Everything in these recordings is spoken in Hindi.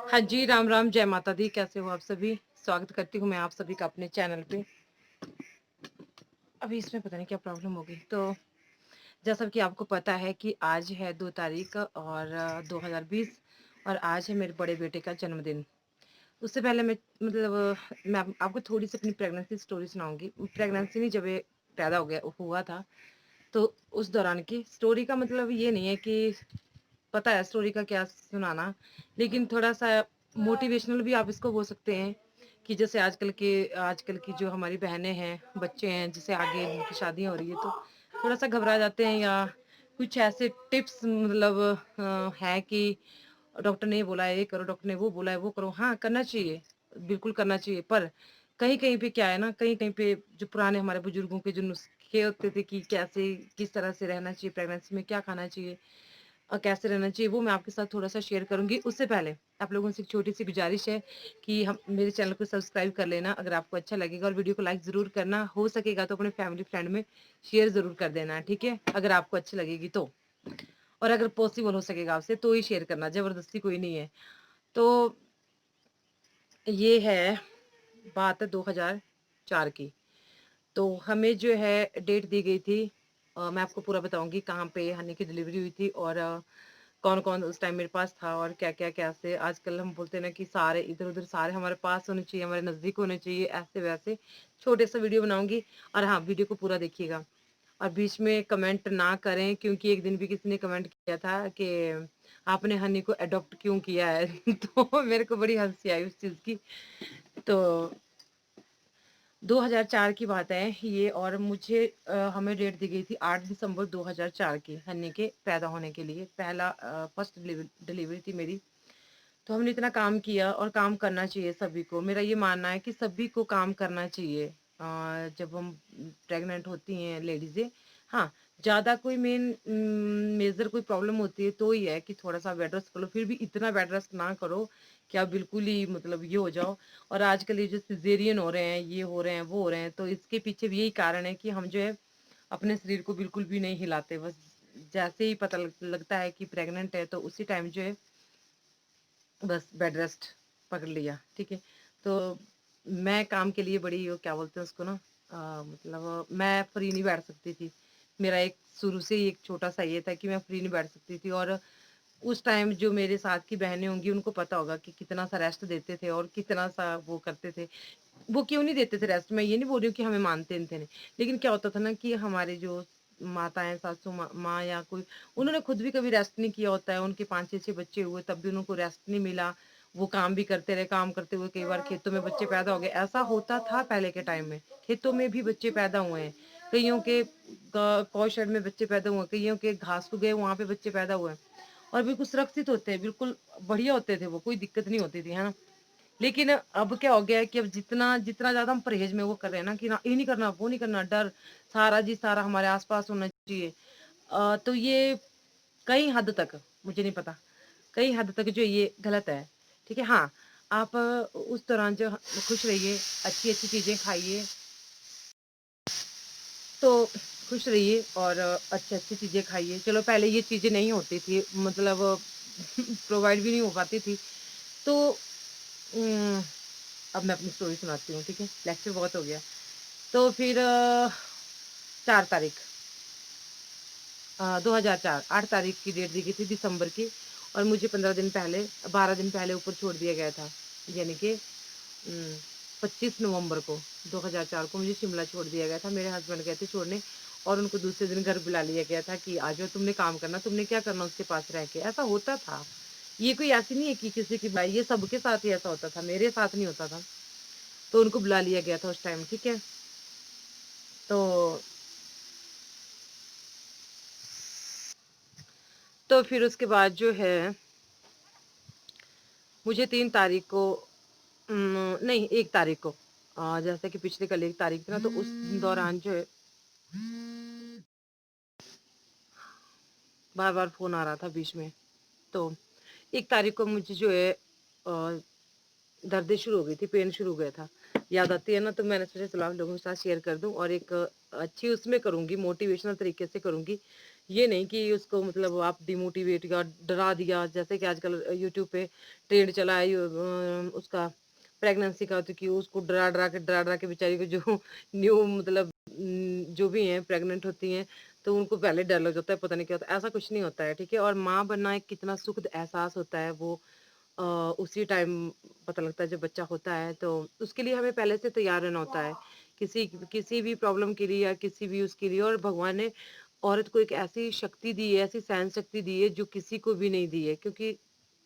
हाँ जी, राम राम, जय माता दी। कैसे हो आप सभी? स्वागत करती हूँ मैं आप सभी का अपने चैनल पे। अभी इसमें पता नहीं क्या प्रॉब्लम हो गई। तो जैसा कि आपको पता है कि आज है 2 तारीख और 2020 और आज है मेरे बड़े बेटे का जन्मदिन। उससे पहले मैं आपको थोड़ी-सी अपनी प्रेगनेंसी स्टोरी सुनाऊँगी। प्रेगनेंसी नहीं, जब ये पैदा हो गया हुआ था, तो उस दौरान की स्टोरी का मतलब ये नहीं है कि पता है स्टोरी का क्या सुनाना, लेकिन थोड़ा-सा मोटिवेशनल भी आप इसको बोल सकते हैं कि जैसे आजकल की जो हमारी बहनें हैं, बच्चे हैं, जैसे आगे जिनकी शादियाँ हो रही है, तो थोड़ा-सा घबरा जाते हैं या कुछ ऐसे टिप्स है कि डॉक्टर ने ये बोला है, ये करो, डॉक्टर ने वो बोला है, वो करो। हाँ, करना चाहिए, बिल्कुल करना चाहिए, पर कहीं-कहीं पे क्या है ना, कहीं-कहीं पे जो पुराने हमारे बुजुर्गों के जो नुस्खे होते थे कि कैसे, किस तरह से रहना चाहिए, प्रेगनेंसी में क्या खाना चाहिए कैसे रहना चाहिए, वो मैं आपके साथ थोड़ा-सा शेयर करूँगी। उससे पहले आप लोगों से एक छोटी-सी गुज़ारिश है कि हम मेरे चैनल को सब्सक्राइब कर लेना अगर आपको अच्छा लगेगा, और वीडियो को लाइक ज़रूर करना। हो सकेगा तो अपने फैमिली फ्रेंड में शेयर ज़रूर कर देना, ठीक है? अगर आपको अच्छी लगेगी तो। और अगर पॉसिबल हो सकेगा आपसे तो ही शेयर करना, ज़बरदस्ती कोई नहीं है। तो ये है बात 2004 की। तो हमें जो है डेट दी गई थी, मैं आपको पूरा बताऊँगी कहाँ पे हनी की डिलीवरी हुई थी और कौन-कौन उस टाइम मेरे पास था और क्या-क्या कैसे। आजकल हम बोलते हैं ना कि सारे इधर-उधर सारे हमारे पास होने चाहिए, हमारे नज़दीक होने चाहिए, ऐसे-वैसे छोटे-सा वीडियो बनाऊँगी। और हाँ, वीडियो को पूरा देखिएगा और बीच में कमेंट ना करें, क्योंकि एक दिन भी किसी ने कमेंट किया था कि आपने हनी को अडॉप्ट क्यों किया है? तो मेरे को बड़ी हँसी आई उस चीज़ की। तो 2004 की बात है ये, और हमें डेट दी गई थी 8 दिसंबर 2004 की हन्नी के पैदा होने के लिए। फर्स्ट डिलीवरी थी मेरी। तो हमने इतना काम किया और काम करना चाहिए सभी को। मेरा ये मानना है कि सभी को काम करना चाहिए जब हम प्रेग्नेंट होती हैं लेडीज़ें। हाँ, ज़्यादा कोई मेजर कोई प्रॉब्लम होती है तो ही है कि थोड़ा-सा बेड रेस्ट कर लो, फिर भी इतना बेड रेस्ट ना करो कि आप बिल्कुल ही मतलब ये हो जाओ। और आजकल ये जो सिज़ेरियन हो रहे हैं, ये हो रहे हैं, वो हो रहे हैं, तो इसके पीछे भी यही कारण है कि हम जो है अपने शरीर को बिल्कुल भी नहीं हिलाते। बस जैसे ही पता लगता है कि प्रेग्नेंट है, तो उसी टाइम जो है बस बेड रेस्ट पकड़ लिया, ठीक है? तो मैं काम के लिए बड़ी वो क्या बोलते हैं उसको ना, मैं फ्री नहीं बैठ सकती थी। मेरा एक शुरू से ही एक छोटा-सा ये था कि मैं फ्री नहीं बैठ सकती थी। और उस टाइम जो मेरे साथ की बहनें होंगी उनको पता होगा कि कितना-सा रेस्ट देते थे और कितना-सा वो करते थे। वो क्यों नहीं देते थे रेस्ट, मैं ये नहीं बोल रही हूँ कि हमें मानते थे नहीं, लेकिन क्या होता था ना कि हमारे जो माताएँ, सासू माँ या कोई, उन्होंने खुद भी कभी रेस्ट नहीं किया होता है। उनके 5-6 बच्चे हुए तब भी उनको रेस्ट नहीं मिला। वो काम भी करते रहे, काम करते हुए कई बार खेतों में बच्चे पैदा हो गए। ऐसा होता था पहले के टाइम में, खेतों में भी बच्चे पैदा हुए हैं। कइयों के कौ शेड में बच्चे पैदा हुए हैं, कइयों के घास उगे वहाँ पे बच्चे पैदा हुए हैं और बिल्कुल सुरक्षित होते हैं, बिल्कुल बढ़िया होते थे वो, कोई दिक्कत नहीं होती थी, है ना? लेकिन अब क्या हो गया है कि अब जितना जितना ज़्यादा हम परहेज़ में वो कर रहे हैं ना कि ना ये नहीं करना, वो नहीं करना, डर सारा जी सारा हमारे आस-पास होना चाहिए। तो ये कई हद तक, मुझे नहीं पता, कई हद तक जो ये गलत है, ठीक है? हाँ, आप उस दौरान जो खुश रहिए, अच्छी-अच्छी चीज़ें खाइए, तो खुश रहिए और अच्छी-अच्छी चीज़ें खाइए। चलो पहले ये चीज़ें नहीं होती थी, मतलब प्रोवाइड भी नहीं हो पाती थी। तो उम अब मैं अपनी स्टोरी सुनाती हूँ, ठीक है? लेक्चर बहुत हो गया। तो फिर 4 तारीख 2004 8 तारीख की डेट दी गई थी दिसंबर की, और मुझे 12 दिन पहले ऊपर छोड़ दिया गया था। यानी कि 25 नवंबर को 2004 को मुझे शिमला छोड़ दिया गया था। मेरे हस्बैंड गए थे छोड़ने और उनको दूसरे दिन घर बुला लिया गया था कि आ जाओ, तुमने काम करना, तुमने क्या करना उसके पास रह के। ऐसा होता था। ये कोई ऐसी नहीं है कि किसी की ये सबके साथ ही ऐसा होता था, मेरे साथ नहीं होता था। तो उनको बुला लिया गया था उस टाइम, ठीक है? तो फिर उसके बाद जो है मुझे 3 तारीख को नहीं 1 तारीख को, जैसे कि पिछले कल 1 तारीख थी ना, तो उस दौरान जो है बार-बार फ़ोन आ रहा था बीच में। तो 1 तारीख को मुझे जो है दर्दें शुरू हो गई थी, पेन शुरू हो गया था। याद आती है ना, तो मैंने सोचा चलो आप लोगों के साथ शेयर कर दूँ और एक अच्छी उसमें करूँगी, मोटिवेशनल तरीके से करूँगी ये नहीं कि उसको मतलब आप डिमोटिवेट या डरा दिया, जैसे कि आजकल यूट्यूब पे ट्रेंड चला है उसका प्रेगनेंसी का, तो कि उसको डरा-डरा के बेचारी को जो न्यू मतलब जो भी हैं प्रेग्नेंट होती हैं, तो उनको पहले डर लग जाता है, पता नहीं क्या होता है, ऐसा कुछ नहीं होता है, ठीक है? और माँ बनना एक कितना सुखद एहसास होता है वो अ, उसी टाइम पता लगता है जब बच्चा होता है, तो उसके लिए हमें पहले से तैयार रहना होता है। किसी किसी भी प्रॉब्लम के लिए या किसी भी उसके लिए, और भगवान ने औरत को एक ऐसी शक्ति दी है, ऐसी सहन शक्ति दी है जो किसी को भी नहीं दी है, क्योंकि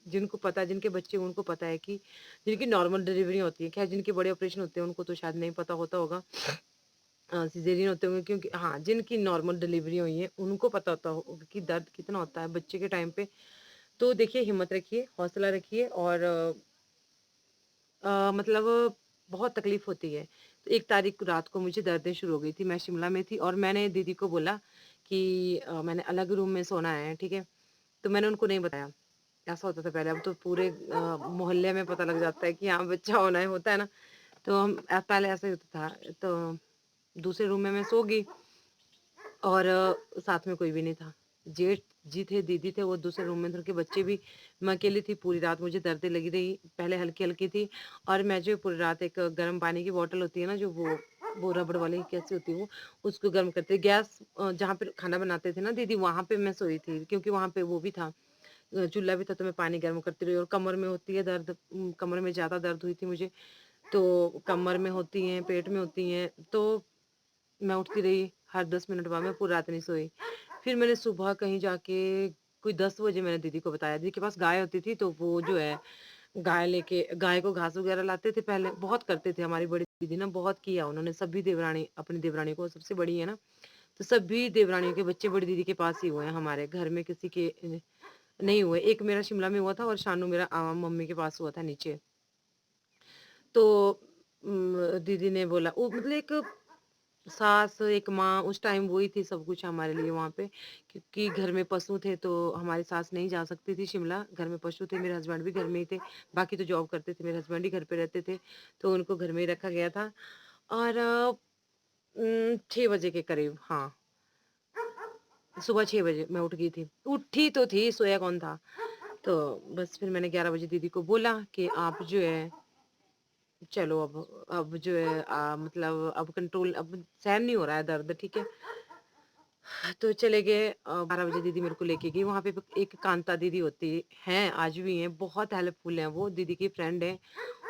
जिनको पता है, जिनके बच्चे हैं, उनको पता है कि जिनकी नॉर्मल डिलीवरी होती है, खैर जिनके बड़े ऑपरेशन होते हैं उनको तो शायद नहीं पता होता होगा, सिज़ेरियन होते होंगे, क्योंकि हाँ, जिनकी नॉर्मल डिलीवरी हुई है उनको पता होता होगा कि दर्द कितना होता है बच्चे के टाइम पे। तो देखिए, हिम्मत रखिए, हौसला रखिए, और मतलब बहुत तकलीफ़ होती है। तो 1 तारीख को रात को मुझे दर्दें शुरू हो गई थी, मैं शिमला में थी और मैंने दीदी को बोला कि मैंने अलग रूम में सोना है, ठीक है? तो मैंने उनको नहीं बताया। ऐसा होता था पहले, अब तो पूरे मोहल्ले में पता लग जाता है कि हाँ, बच्चा होना है, होता है ना? तो हम पहले ऐसा ही होता था। तो दूसरे रूम में मैं सो गई और साथ में कोई भी नहीं था। जेठ जी थे, दीदी थे, वो दूसरे रूम में थे, उनके बच्चे भी। मैं अकेली थी, पूरी रात मुझे दर्दें लगी रही, पहले हल्की-हल्की थी, और मैं जो पूरी रात एक गर्म पानी की बॉटल होती है ना, जो वो रबड़ वाली कैसी होती है वो, उसको गर्म करते गैस जहाँ पे खाना बनाते थे ना दीदी, वहाँ पे मैं सोई थी, क्योंकि वहाँ पे वो भी था, चूल्हा भी था, तो मैं पानी गर्म करती रही, और कमर में होती है दर्द, कमर में ज़्यादा दर्द हुई थी मुझे, तो कमर में होती हैं, पेट में होती हैं, तो मैं उठती रही, हर 10 मिनट बाद मैं पूरी रात नहीं सोई। फिर मैंने सुबह कहीं जाके कोई 10 बजे मैंने दीदी को बताया। दीदी के पास गाय होती थी, तो वो जो है गाय को घास वगैरह लाते थे पहले, बहुत करते थे हमारी बड़ी दीदी ना, बहुत किया उन्होंने, सभी देवरानी, अपनी देवरानी को, सबसे बड़ी है ना, तो सभी देवरानियों के बच्चे बड़ी दीदी के पास ही हुए हैं, हमारे घर में किसी के नहीं हुए। एक मेरा शिमला में हुआ था और शानू मेरा मम्मी के पास हुआ था नीचे। तो दीदी ने बोला वो मतलब एक सास, एक माँ, उस टाइम वो ही थी सब कुछ हमारे लिए वहाँ पे, क्योंकि घर में पशु थे, तो हमारी सास नहीं जा सकती थी शिमला, घर में पशु थे, मेरे हस्बैंड भी घर में ही थे, बाकी तो जॉब करते थे, मेरे हस्बैंड ही घर पे रहते थे, तो उनको घर में ही रखा गया था। और 6 बजे के करीब, हाँ, सुबह 6 बजे मैं उठ गई थी। उठी तो थी, सोया कौन था? तो बस फिर मैंने 11 बजे दीदी को बोला कि आप जो है चलो, अब जो है मतलब अब कंट्रोल, अब सहन नहीं हो रहा है दर्द, ठीक है? तो चले गए, 12 बजे दीदी मेरे को लेके गई, वहाँ पे एक कांता दीदी होती हैं, आज भी हैं, बहुत हेल्पफुल हैं वो, दीदी की फ्रेंड हैं,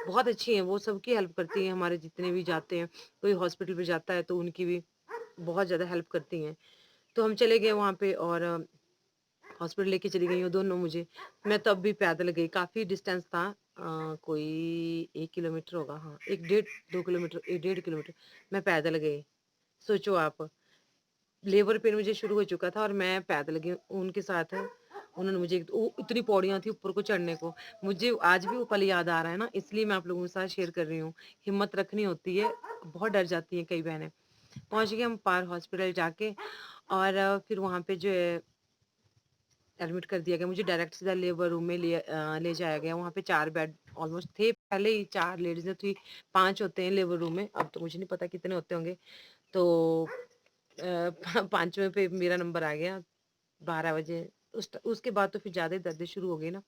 बहुत अच्छी हैं वो, सबकी हेल्प करती हैं, हमारे जितने भी जाते हैं, कोई हॉस्पिटल पे जाता है तो उनकी भी बहुत ज़्यादा हेल्प करती हैं। तो हम चले गए वहाँ पे और हॉस्पिटल लेके चली गई वो दोनों मुझे। मैं तब भी पैदल गई, काफ़ी डिस्टेंस था, कोई 1 किलोमीटर होगा, हाँ, 1 डेढ़ 2 किलोमीटर, 1 डेढ़ किलोमीटर मैं पैदल गई। सोचो आप, लेबर पेन मुझे शुरू हो चुका था और मैं पैदल गई उनके साथ। उन्होंने मुझे इतनी पौड़ियाँ थी ऊपर को चढ़ने को, मुझे आज भी वो पल याद आ रहा है ना, इसलिए मैं आप लोगों के साथ शेयर कर रही हूँ। हिम्मत रखनी होती है, बहुत डर जाती हैं कई बहनें। पहुँच गए हम पार हॉस्पिटल जाके, और फिर वहाँ पे जो है एडमिट कर दिया गया, मुझे डायरेक्ट सीधा लेबर रूम में ले जाया गया। वहाँ पे 4 बेड ऑलमोस्ट थे, पहले ही 4 लेडीज़ें थी, 5 होते हैं लेबर रूम में, अब तो मुझे नहीं पता कितने होते होंगे। तो 5वें पे मेरा नंबर आ गया, 12 बजे। उसके बाद तो फिर ज़्यादा ही दर्दें शुरू हो गई ना,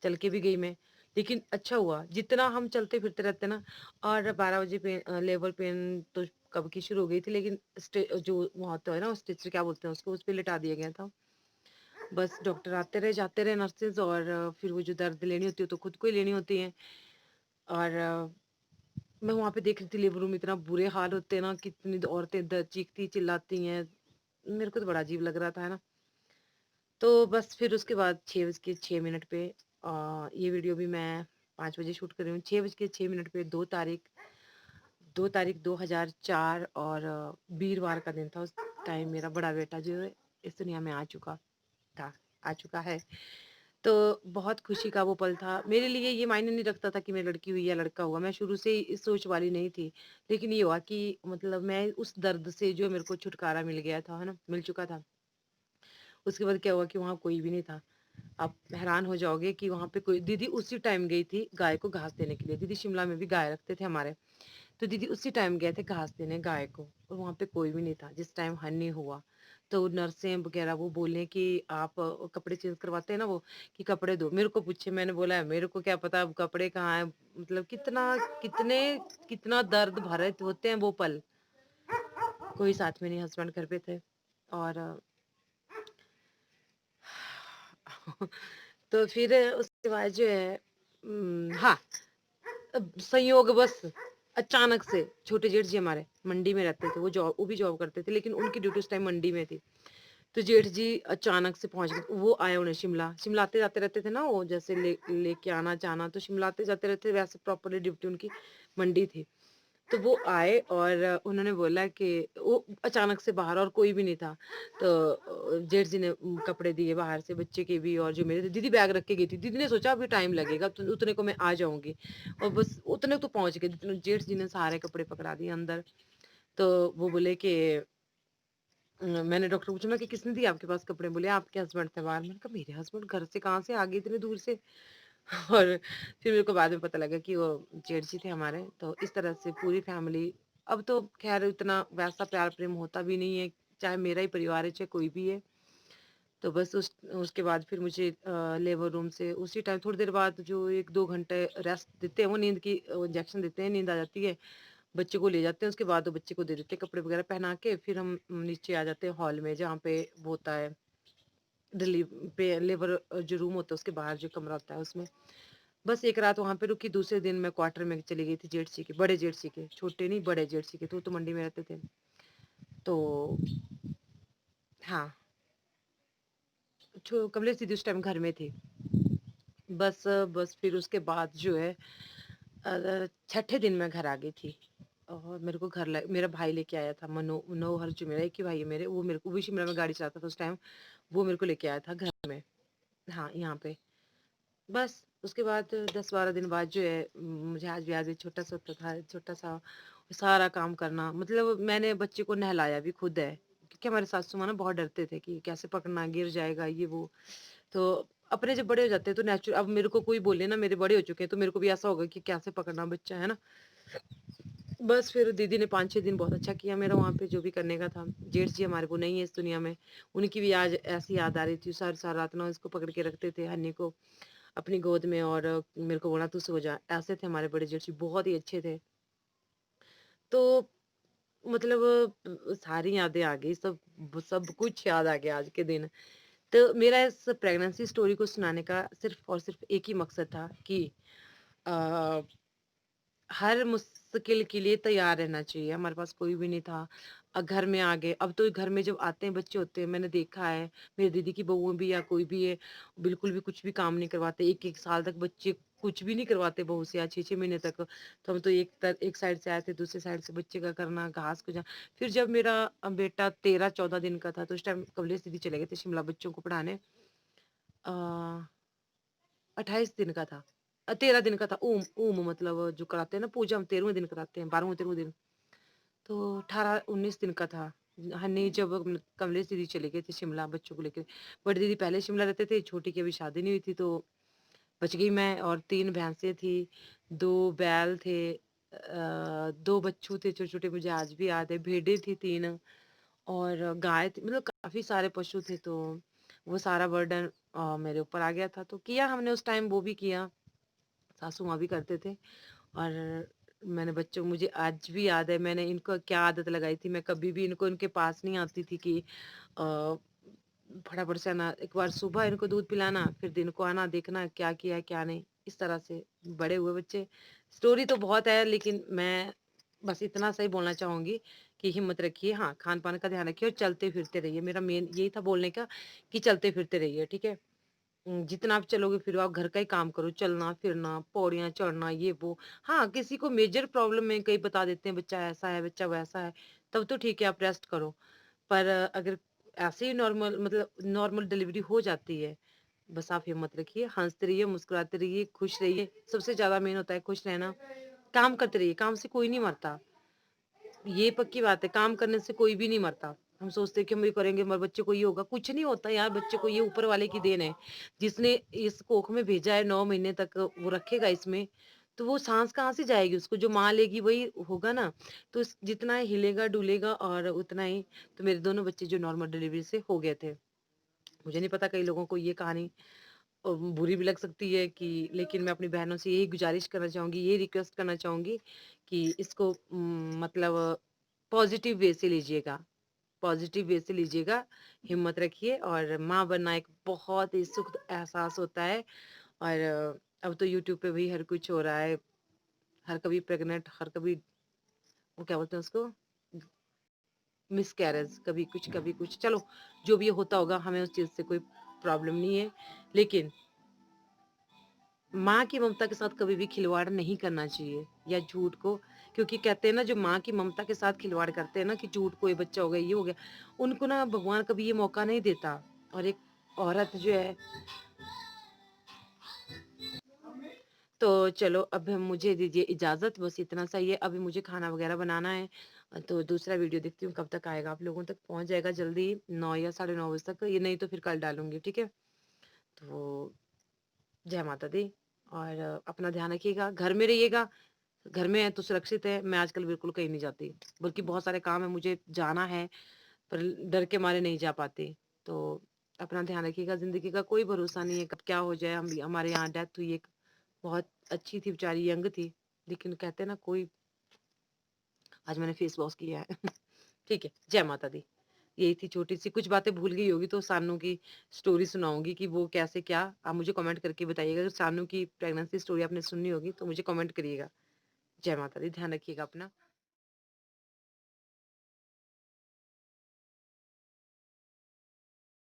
चल के भी गई मैं, लेकिन अच्छा हुआ, जितना हम चलते-फिरते रहते ना, और 12 बजे लेबर पेन तो कब की शुरू हो गई थी, लेकिन जो वहाँ होता है ना, स्टिचर क्या बोलते हैं उसको, उस पे लिटा दिया गया था। बस डॉक्टर आते रहे, जाते रहे, नर्सेज़, और फिर वो जो दर्द लेनी होती है तो खुद को ही लेनी होती है। और मैं वहाँ पे देख रही थी लेबर रूम में, इतना बुरे हाल होते हैं ना, कितनी औरतें चीखती चिल्लाती हैं, मेरे को तो बड़ा अजीब लग रहा था, है ना? तो बस फिर उसके बाद 6 बज के 6 मिनट पे ये वीडियो भी मैं 5 बजे शूट कर रही हूँ, 6 बज के 6 मिनट पे 2 तारीख 2004, और वीरवार का दिन था, उस टाइम मेरा बड़ा बेटा जो है इस दुनिया में था आ चुका है। तो बहुत खुशी का वो पल था। मेरे लिए ये मायने नहीं रखता था कि मैं लड़की हुई या लड़का हुआ, मैं शुरू से ही इस सोच वाली नहीं थी। लेकिन ये हुआ कि मतलब मैं उस दर्द से जो मेरे को छुटकारा मिल गया था, है ना? मिल चुका था। उसके बाद क्या हुआ कि वहाँ कोई भी नहीं था। आप हैरान हो जाओगे कि वहाँ पे कोई दीदी उसी टाइम गई थी गाय को घास देने के लिए। दीदी शिमला में भी गाय रखते थे हमारे। तो दीदी उसी टाइम गए थे घास देने गाय को, और वहाँ पे कोई भी नहीं था जिस टाइम हनी हुआ। तो नर्सें वगैरह वो बोलें कि आप कपड़े चेंज करवाते हैं ना वो, कि कपड़े दो। मेरे को पूछे, मैंने बोला मेरे को क्या पता अब कपड़े कहाँ हैं, मतलब कितने कितना दर्द भरे होते हैं वो पल। कोई साथ में नहीं, हस्बैंड घर पे थे। और तो फिर उसके बाद जो है हाँ, अब संयोगवश अचानक से छोटे जेठ जी हमारे मंडी में रहते थे, वो भी जॉब करते थे, लेकिन उनकी ड्यूटी उस टाइम मंडी में थी। तो जेठ जी अचानक से पहुंच गए, वो आए, उन्हें शिमला शिमला आते जाते रहते थे ना, वो जैसे लेके आना जाना, तो शिमला आते जाते रहते, वैसे प्रॉपरली ड्यूटी उनकी मंडी थी। तो वो आए और उन्होंने बोला कि वो अचानक से बाहर और कोई भी नहीं था। तो जेठ जी ने कपड़े दिए बाहर से, बच्चे के भी और जो मेरे थे। दीदी बैग रख के गई थी, दीदी ने सोचा अभी टाइम लगेगा तो उतने को मैं आ जाऊंगी, और बस उतने तो पहुंच गए जितने जेठ जी ने सारे कपड़े पकड़ा दिए अंदर। तो वो बोले कि मैंने डॉक्टर को पूछा, मैं कि किसने दिए आपके पास कपड़े? बोले आपके हस्बैंड थे बाहर। मैंने कहा मेरे हस्बैंड घर से कहाँ से आ गए इतने दूर से? और फिर मेरे को बाद में पता लगा कि वो जेठ जी थे हमारे। तो इस तरह से पूरी फैमिली, अब तो खैर इतना वैसा प्यार प्रेम होता भी नहीं है, चाहे मेरा ही परिवार है चाहे कोई भी है। तो बस उसके बाद फिर मुझे लेबर रूम से उसी टाइम थोड़ी देर बाद जो 1-2 घंटे रेस्ट देते हैं, वो नींद की इंजेक्शन देते हैं, नींद आ जाती है, बच्चे को ले जाते हैं, उसके बाद वो बच्चे को दे देते हैं कपड़े वगैरह पहना के, फिर हम नीचे आ जाते हैं हॉल में, जहाँ पे वो होता है लेबर जो रूम होता है उसके बाहर जो कमरा होता है उसमें। बस एक रात वहाँ पे रुकी, दूसरे दिन मैं क्वार्टर में चली गई थी जेठ जी के, बड़े जेठ जी के, छोटे नहीं बड़े जेठ जी के, तो वो तो मंडी में रहते थे। तो हाँ, कमलेश दीदी उस टाइम घर में थी। बस फिर उसके बाद जो है छठे दिन मैं घर आ गई थी। और मेरे को मेरा भाई लेके आया था, मनोहर जो मेरा एक ही भाई है मेरे, वो मेरे को भी शिमला में गाड़ी चलाता था उस टाइम, वो मेरे को लेके आया था घर में। हाँ, यहाँ पे। बस उसके बाद 10-12 दिन बाद जो है मुझे आज भी याद है, छोटा सा सारा काम करना, मतलब मैंने बच्चे को नहलाया भी खुद है, क्योंकि हमारे सासू माँ ना बहुत डरते थे कि कैसे पकड़ना, गिर जाएगा ये वो। तो अपने जब बड़े हो जाते हैं तो नेचुरल, अब मेरे को कोई बोले ना, मेरे बड़े हो चुके हैं, तो मेरे को भी ऐसा होगा कि कैसे पकड़ना बच्चा है ना। बस फिर दीदी ने 5-6 दिन बहुत अच्छा किया मेरा वहाँ पे, जो भी करने का था। जेठ जी हमारे वो नहीं है इस दुनिया में, उनकी भी आज ऐसी याद आ रही थी, सारी सारी रात ना इसको पकड़ के रखते थे, हन्नी को अपनी गोद में, और मेरे को बोला तू सो जा, ऐसे थे हमारे बड़े जेठ जी, बहुत ही अच्छे थे। तो मतलब सारी यादें आ गई, सब सब कुछ याद आ गया आज के दिन। तो मेरा इस प्रेगनेंसी स्टोरी को सुनाने का सिर्फ और सिर्फ एक ही मकसद था कि अ, हर मुश्किल के लिए तैयार रहना चाहिए। हमारे पास कोई भी नहीं था। घर में आ गए, अब तो घर में जब आते हैं बच्चे होते हैं, मैंने देखा है, मेरी दीदी की बहू भी या कोई भी है, बिल्कुल भी कुछ भी काम नहीं करवाते। 1-1 साल तक बच्चे कुछ भी नहीं करवाते बहू से, या 6-6 महीने तक। तो हम तो एक साइड से आए थे, दूसरी साइड से बच्चे का करना, घास को फिर जब मेरा बेटा 13-14 दिन का था, तो उस टाइम कमलेश दीदी चले गए थे शिमला बच्चों को पढ़ाने। अ 28 दिन का था, 13 दिन का था। ऊम ऊम मतलब जो कराते हैं ना पूजा, हम 13वें दिन कराते हैं, 12वें-13वें दिन। तो 18-19 दिन का था। हनी जब कमलेश दीदी चले गए थे शिमला बच्चों को लेके। बड़ी दीदी पहले शिमला रहते थे, छोटी की अभी शादी नहीं हुई थी, तो बच गई मैं, और 3 भैंसें थी, 2 बैल थे, 2 बच्छू थे छोटे-छोटे, मुझे आज भी याद है, भेड़ें थी 3, और गाय थी, मतलब काफ़ी सारे पशु थे। तो वो सारा बर्डन मेरे ऊपर आ गया था, तो किया हमने उस टाइम, वो भी किया, सासू माँ भी करते थे। और मैंने बच्चों मुझे आज भी याद है, मैंने इनको क्या आदत लगाई थी, मैं कभी भी इनको इनके पास नहीं आती थी कि अ, फटाफट से आना, एक बार सुबह इनको दूध पिलाना, फिर दिन को आना, देखना क्या किया है क्या नहीं, इस तरह से बड़े हुए बच्चे। स्टोरी तो बहुत है, लेकिन मैं बस इतना सही बोलना चाहूंगी कि हिम्मत रखिए, हाँ, खान पान का ध्यान रखिए और चलते फिरते रहिए। मेरा मेन यही था बोलने का, कि चलते फिरते रहिए, ठीक है। जितना आप चलोगे फिर आप घर का ही काम करो, चलना फिरना, पौड़ियाँ चढ़ना, ये वो। हाँ, किसी को मेजर प्रॉब्लम में कई बता देते हैं, बच्चा ऐसा है, बच्चा वैसा है, तब तो ठीक है, आप रेस्ट करो। पर अगर ऐसे ही नॉर्मल, मतलब नॉर्मल डिलीवरी हो जाती है, बस आप हिम्मत रखिए, हंसते रहिए, मुस्कुराते रहिए, खुश रहिए। सबसे ज़्यादा मेन होता है खुश रहना। काम करते रहिए, काम से कोई नहीं मरता। ये पक्की बात है, काम करने से कोई भी नहीं मरता। हम सोचते हैं कि हम ये करेंगे हमारे बच्चे को ये होगा, कुछ नहीं होता यार, बच्चे को ये ऊपर वाले की देन है। जिसने इस कोख में भेजा है 9 महीने तक वो रखेगा इसमें, तो वो साँस कहाँ से जाएगी उसको, जो माँ लेगी वही होगा ना। तो इस जितना हिलेगा-डुलेगा और उतना ही। तो मेरे दोनों बच्चे जो नॉर्मल डिलीवरी से हो गए थे। मुझे नहीं पता कई लोगों को ये कहानी बुरी भी लग सकती है कि, लेकिन मैं अपनी बहनों से यही गुज़ारिश करना चाहूँगी, यही रिक्वेस्ट करना चाहूँगी कि इसको मतलब पॉज़िटिव वे से लीजिएगा। पॉज़िटिव वे से लीजिएगा, हिम्मत रखिए और माँ बनना एक बहुत ही सुखद एहसास होता है। और अब तो यूट्यूब पे भी हर कुछ हो रहा है, हर कभी प्रेग्नेंट, हर कभी वो क्या बोलते हैं उसको, मिसकैरेज, कभी कुछ। चलो, जो भी होता होगा, हमें उस चीज़ से कोई प्रॉब्लम नहीं है। लेकिन माँ की ममता के साथ कभी भी खिलवाड़ नहीं करना चाहिए, या झूठ को, क्योंकि कहते हैं ना, जो माँ की ममता के साथ खिलवाड़ करते हैं ना, कि झूठ को ये बच्चा हो गया, ये हो गया, उनको ना भगवान कभी ये मौका नहीं देता। और एक औरत जो है, तो चलो अब मुझे दीजिए इजाज़त, बस इतना सा ही है। अभी मुझे खाना वगैरह बनाना है। तो दूसरा वीडियो देखती हूँ कब तक आएगा, आप लोगों तक पहुँच जाएगा जल्दी 9 या साढ़े 9 बजे तक, ये नहीं तो फिर कल डालूँगी, ठीक है? तो जय माता दी। और अपना ध्यान रखिएगा, घर में रहिएगा। घर में है तो सुरक्षित है, मैं आजकल बिल्कुल कहीं नहीं जाती, बल्कि बहुत सारे काम है, मुझे जाना है, पर डर के मारे नहीं जा पाती। तो अपना ध्यान रखिएगा, ज़िंदगी का कोई भरोसा नहीं है, कब क्या हो जाए। हमारे यहाँ डेथ हुई एक, बहुत अच्छी थी बेचारी, यंग थी, लेकिन कहते हैं ना कोई, आज मैंने फेस वॉश किया है। ठीक है, जय माता दी। यही थी छोटी-सी, कुछ बातें भूल गई होगी तो सानू की स्टोरी सुनाऊँगी कि वो कैसे क्या, आप मुझे कमेंट करके बताइएगा। अगर सानू की प्रेगनेंसी स्टोरी आपने सुनी होगी तो मुझे कमेंट करिएगा। जय माता दी, ध्यान रखिएगा अपना।